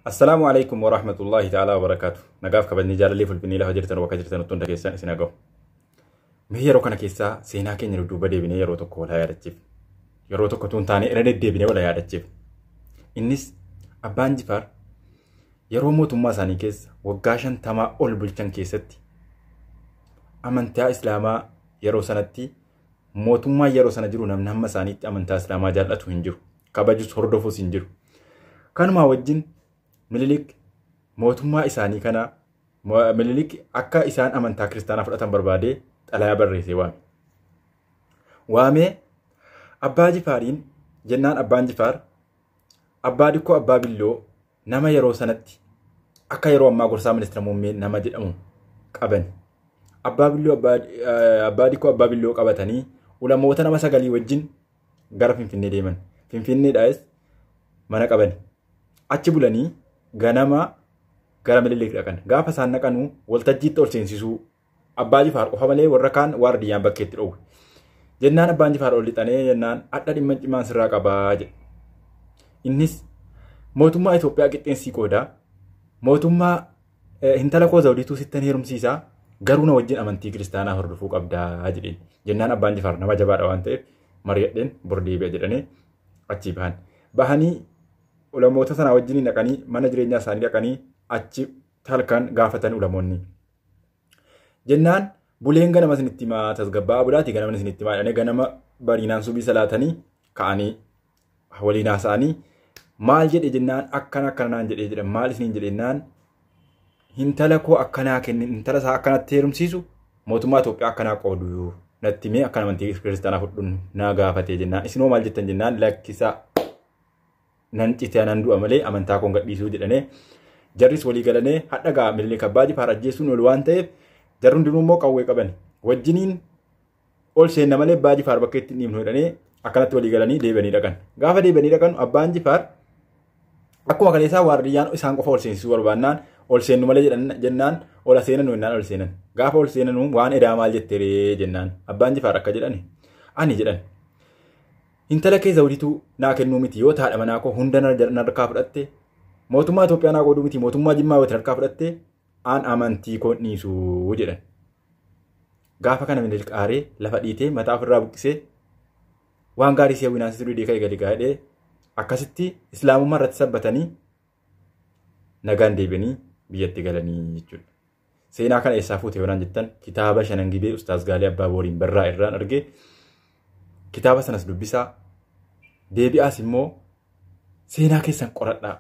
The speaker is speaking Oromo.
Assalamu alaikum warahmatullahi ta'ala wabarakatuh. Nagaaf kabajni jaalallee fulfinii lafa jirtan bakka jirtan hunda keessan isin agahu. Mee yeroo kana keessaa seenaa keenya dudduuba deebinee yeroo tokko wal yaadachiif. Yeroo tokko tuun taane irra deddeebinee wal yaadachiif. Innis Abbaan Jifaar yeroo mootummaa isaanii keessa waggaa 50 ol bulchan keessatti amantaa Islaamaa yeroo sanatti mootummaa yeroo sana jiru namni hamma isaaniitti amantaa Islaamaa jaallatu hin jiru. Kabajus hordofus hin jiru. Kanuma wajjin Minilik mootummaa isaanii kana Minilik akka isaan amantaa kiristaanaa fudhatan barbaade xalayaa barreessee waame. Waamee Abbaa Jifaariin jennaan Abbaan Jifaar Abbaa Dikkoo Abbaa Billoo nama yeroo sanatti akka yeroo ammaa gorsaa ministeera muummee nama jedhamu qaban. Abbaa Dikkoo Abbaa Billoo qabatanii ulamoota nama 9 wajjin gara Finfinnee deeman. Finfinneedhaas mana qaban. Achi bulanii ganama gara Minilik dhaqan. Gaafa isaan dhaqanu waltajjiitti ol seensisuu Abbaa Jifaar qofa malee warra kaan waardiyyaan bakkeetti dhoowwe. Jennaan Abbaan Jifaar ol lixanee jennaan adda dhimma cimaan sirraa qabaa jedhe. Innis mootummaa Itoophiyaa qixxeensii qoodaa mootummaa intala koo Zawdiituu sittan heerumsiisaa garuu na wajjin amantii kiristaanaa hordofuu qabdaa jedheen. Jennaan Abbaan Jifaar nama jabaadha waan ta'eef mari'adheen bordeebi'a jedhanii achi bahan. Bahanii ulamoota sana wajjin dhaqanii mana jireenyaa isaanii dhaqanii achi halkan gaafatan ulamoonni. Jennaan buleen ganama isinitti himaa tasgabbaa bulaati ganama isinitti himaa jedhanii ganama bariinaan subii salaatanii ka'anii waliin haasa'anii maal jedhe jennaan akkanaan jedhee jedhan maal isiniin jedhennaan intala koo akkanaa kennin intala isaa akkanatti heerumsiisu mootummaa Itoophiyaa akkanaa qoodu natti himee akkan amantii kiristaanaa fudhuun naa gaafatee jennaan isinoo maal jettan jennaan lakkisaa nan citee nan du'a malee amantaa koon gadhiisuu jedhanii jarris walii galanii hadha gaa Minilik Abbaa Jifaar ajjeesuun ol waan ta'eef jarri hundinuu immoo qawwee qaban wajjiniin ol seenna malee Abbaa Jifaar bakka itti dhiibnu jedhanii akkanatti walii galanii deebanii dhaqan. Gaafa deebanii dhaqan Abbaan Jifaar akkuma kaleessaa waardiyyaan isaan qofa ol seensisuu barbaannaan ol seennu malee jennaan ol seenan jennaan ol seenan. Gaafa ol seenan waan edaa maal jettere jennaan Abbaan Jifaar akka jedhan ani jedhan. Intala kee Zawdiituu naa kennuu miti yoo taadha manaa koo hunda narkaa fudhatte mootummaa Itoophiyaa naa qooduu miti mootummaa Jimmaa yoo narkaa fudhatte aan amantii koon dhiisuu jedhan. Gaafa kana Minilik aaree lafa dhiitee mataa ofirraa buqqisee waan gaarii si hawwinaan sitti duudee ka'e gadi gaadhee akkasitti islaamummaa irratti sabbatanii nagaan deebianii biyyatti galanii jechuudha. Seenaa kana eessaa fuute yoonaan jettan kitaaba Shanangibee Ustaaz Gaalee Abbaa Booriin barraa irraan argee kitaaba sanas dubbisaa deebi'aas immoo seenaa keessan qoradhaa